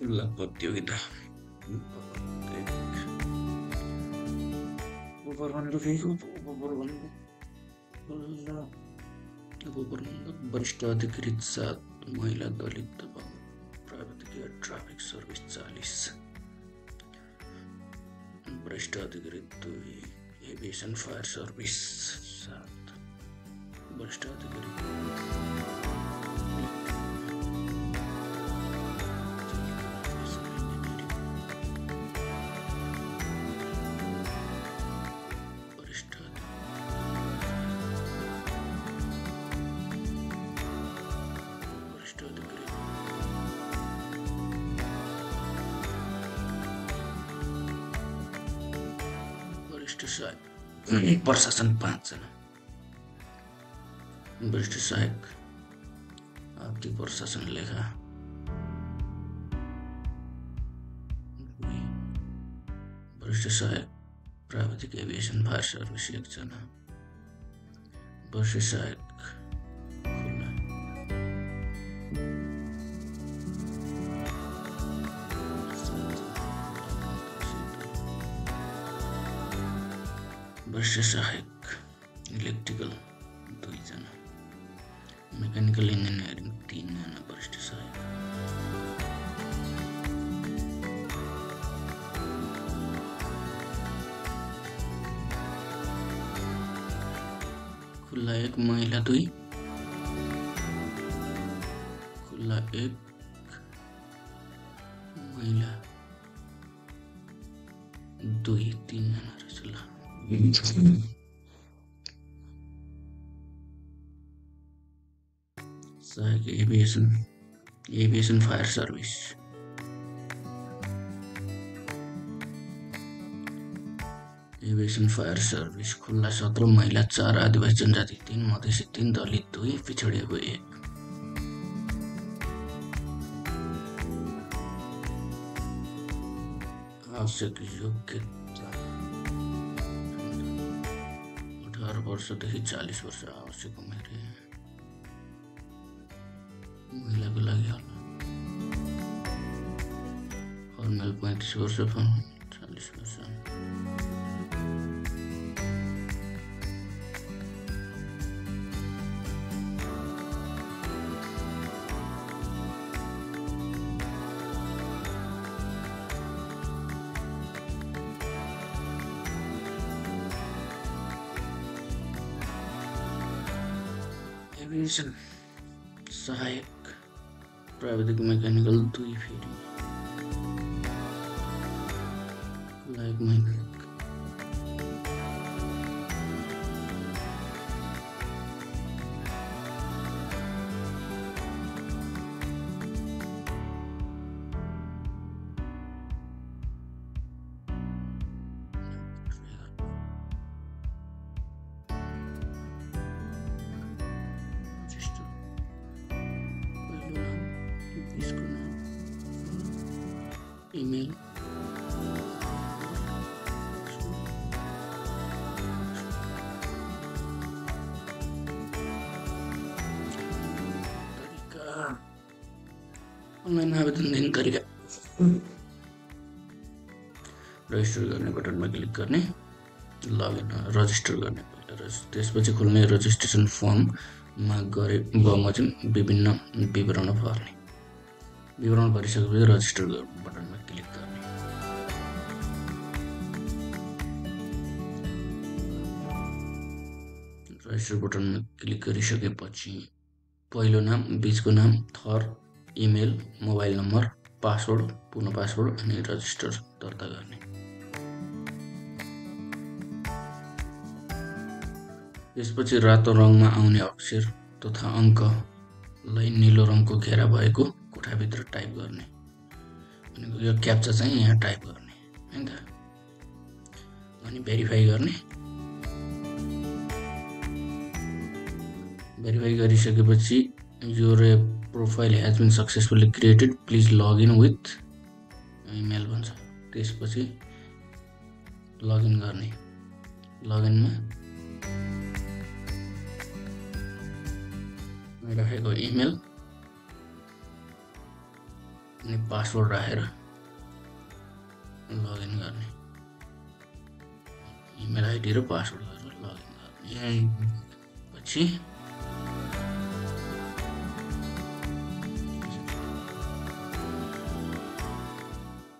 खुला प्रतियोगिता वरिष्ठ अधिकृत 7 महिला दलित प्राविधिक ट्राफिक सर्भिस 40 वरिष्ठ अधिकृत 2 एविएशन फायर सर्भिस 7 वरिष्ठ अधिकृत प्रशासन 5 जना वरिष्ठ सहायक आर्थिक प्रशासन लेखा वरिष्ठ सहायक प्राविधिक एविएशन फायर सर्भिस 1 जना वरिष्ठ सहायक वरिष्ठ सहायक इलेक्ट्रिकल 2 जना मेकानिकल इंजीनियरिंग 3 जना वरिष्ठ सहायक खुला 1 महिला 2 खुला 1 महिला 2 3 जना रहेछ सहायक एविएशन फायर सर्भिस खुला 17 महिला 4 आदिवासी जनजाति 3 मधेसी 3 दलित 2 पिछडिएको 1 आवश्यक योग्यता 18 वर्षदेखि 40 वर्ष आवश्यक उमेर महिलाको लागि फर्मल 35 वर्ष फर्मल 40 वर्ष एविएशन सहायक प्राविधिक मेकानिकल 2 फेरि लाइक महिला ईमेल ऑनलाइन आवेदन दिने तरिका रजिस्टर गर्ने बटनमा क्लिक गर्ने लगइन रजिस्टर गर्ने त्यसपछि खुल्ने रजिस्ट्रेसन फर्ममा गरे बमोजिम विभिन्न विवरण भर्ने विवरण भरिसकेपछि रजिस्टर बटनमा क्लिक गर्ने रजिस्टर बटनमा क्लिक गरिसकेपछि पहिलो नाम बीचको नाम थर इमेल मोबाइल नम्बर पासवर्ड पुनः पासवर्ड अनि रजिस्टर दर्ता गर्ने त्यसपछि रातो रङमा आउने अक्षर तथा अङ्कलाई नीलो रङको घेरा भएको कोठाभित्र टाइप गर्ने अनि यो क्याप्चा चाहिँ यहाँ टाइप गर्ने हैन त अनि भेरिफाई गर्ने भेरिफाई गरिसकेपछि your profile has been successfully created please log in with email भन्छ त्यसपछि लगइन गर्ने लगइनमा राखेको इमेल अनि पासवर्ड राखेर लगइन गर्ने, इमेल आइडी र पासवर्ड गरेर लगइन गर्ने। पछि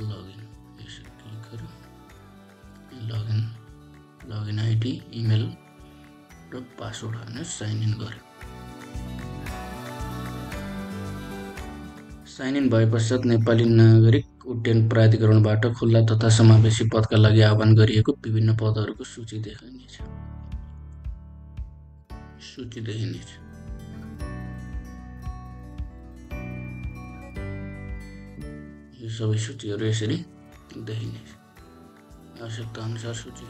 लगइन यसरी क्लिक गरेर लगइन आइडी इमेल र पासवर्ड हालेर साइन इन गर्यो। साइन इन भए पश्चात नेपाली नागरिक उड्डयन प्राधिकरणबाट खुल्ला तथा समावेशी पदका लागि आह्वान गरिएको विभिन्न पदहरूको सूची देखिनेछ। यो सबै सूचीहरू यसरी देखिनेछ। आवश्यकता अनुसार सूची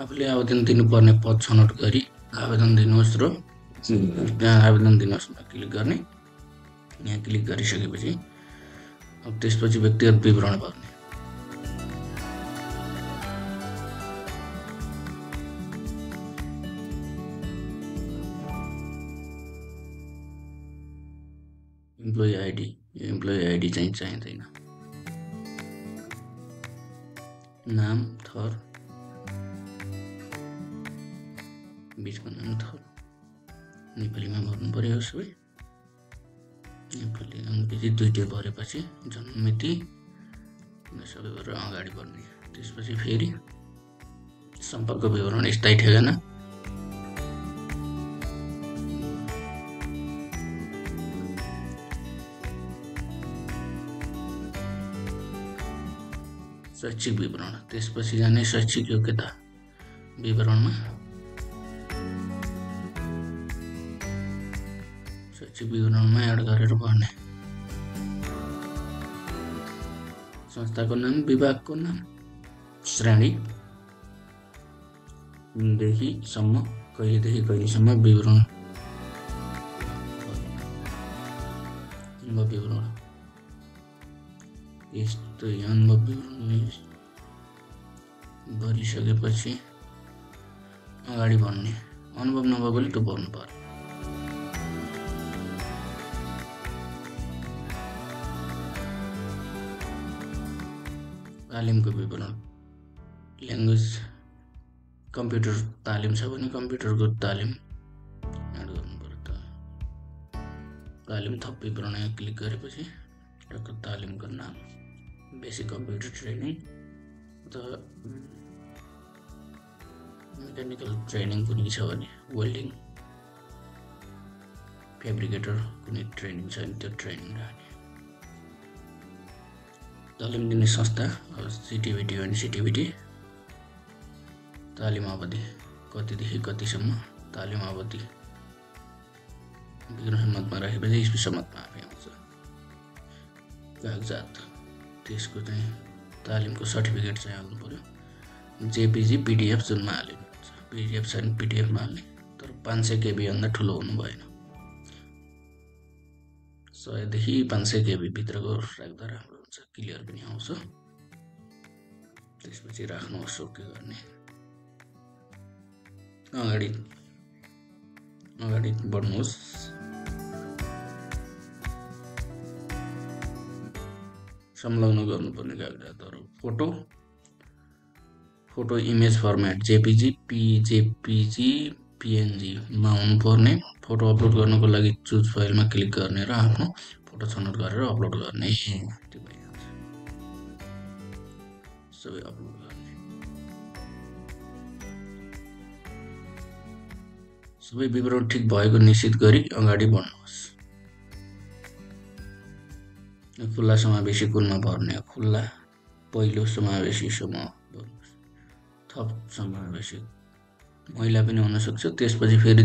आफूले आवेदन दिनुपर्ने पद छनौट गरी आवेदन दिनुहोस् र आवेदन दिनुहोस्मा क्लिक गर्ने। यहाँ क्लिक गरिसकेपछि अब त्यसपछि व्यक्तिगत विवरण भर्ने। इम्प्लोइ आइडी, यो इम्प्लोइ आइडी चाहिँ चाहिँदैन। नाम, थर, बिचको नाम, थर नेपालीमा भर्नु पर्यो सबै। नेपाली अङ्ग्रेजी दुईटै भरेपछि जन्ममिति सबै गरेर अगाडि बढ्ने। त्यसपछि फेरि सम्पर्क विवरण, स्थायी ठेगाना, शैक्षिक विवरण। त्यसपछि जाने शैक्षिक योग्यता विवरणमा शैक्षिक विवरणमा एड गरेर भर्ने। संस्थाको नाम, विभागको नाम, श्रेणी देखि सम्म, कहिलेदेखि कहिलेसम्म विवरण, अनुभव विवरण। यस्तो अनुभव विवरण भरिसकेपछि अगाडि बढ्ने। अनुभव नभएकोले त्यो भर्नु पर्यो। तालिमको विवरण, ल्याङ्ग्वेज, कम्प्युटर तालिम छ भने कम्प्युटरको तालिम एड गर्नु पर्यो। तालिम थप विवरण क्लिक गरेपछि टक्क तालिमको नाम, बेसिक कम्प्युटर ट्रेनिङ अथवा मेकानिकल ट्रेनिङ कुनै छ भने, वेल्डिङ, फेब्रिकेटर कुनै ट्रेनिङ छ भने त्यो ट्रेनिङ राख्ने। तालिम दिने संस्था, सिटिभिटी हो भने सिटिभिटी। तालिम अवधि कतिदेखि कतिसम्म, तालिम अवधि विक्रम सम्मतमा राखेपछि इस्वी सम्मतमा आफै आउँछ। कागजात, त्यसको चाहिँ तालिमको सर्टिफिकेट चाहिँ हाल्नु पर्यो। जेपिजी, पिडिएफ जुनमा हालिनु हुन्छ। पिडिएफ छ भने पिडिएफमा हाल्ने, तर 500 KB भन्दा ठुलो हुनु भएन। 100 देखि 500 KB भित्रको राख्दा राम्रो हुन्छ, क्लियर पनि आउँछ। त्यसपछि राख्नुहोस्, ओके गर्ने। अगाडि बढ्नुहोस्। संलग्न गर्नुपर्ने कागजातहरू, photo image format JPG, JPG, PNG मा हुनुपर्ने। फोटो अपलोड गर्नको लागि चुज फाइलमा क्लिक गर्ने र आफ्नो फोटो छनौट गरेर अपलोड गर्ने। त्यो भइहाल्छ, सबै अपलोड गर्ने। सबै विवरण ठिक भएको निश्चित गरी अगाडि बढ्नुहोस्। खुल्ला समावेशी कुनमा भर्ने, खुल्ला पहिलो समावेशी समूह भर्नुहोस्। थप समावेशी महिला पनि हुनसक्छ, त्यसपछि फेरि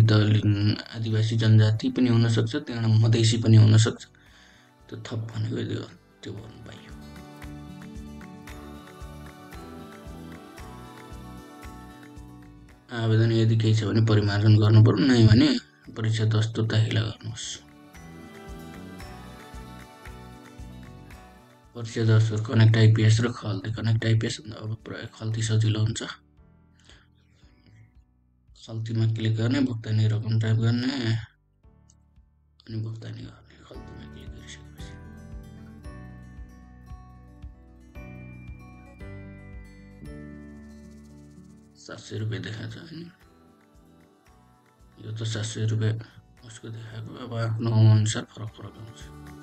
आदिवासी जनजाति पनि हुनसक्छ, त्यहाँबाट मधेसी पनि हुनसक्छ। त्यो थप भनेको त्यो भर्नु पाइयो। आवेदन यदि केही छ भने परिमार्जन गर्नु पर्यो, नै भने परीक्षा दस्तुर दाखिला गर्नुहोस्। परिचय दर्शक कनेक्ट आइपिएस र खल्ती। कनेक्ट आइपिएस भन्दा अब प्रयोग खल्ती सजिलो हुन्छ। खल्तीमा क्लिक गर्ने, भुक्तानी रकम टाइप गर्ने अनि भुक्तानी गर्ने। खल्तीमा क्लिक गरिसकेपछि 700 रुपियाँ देखाएको छ हैन। यो त 700 रुपियाँ उसको देखाएको, अब आफ्नो अनुसार फरक आउँछ।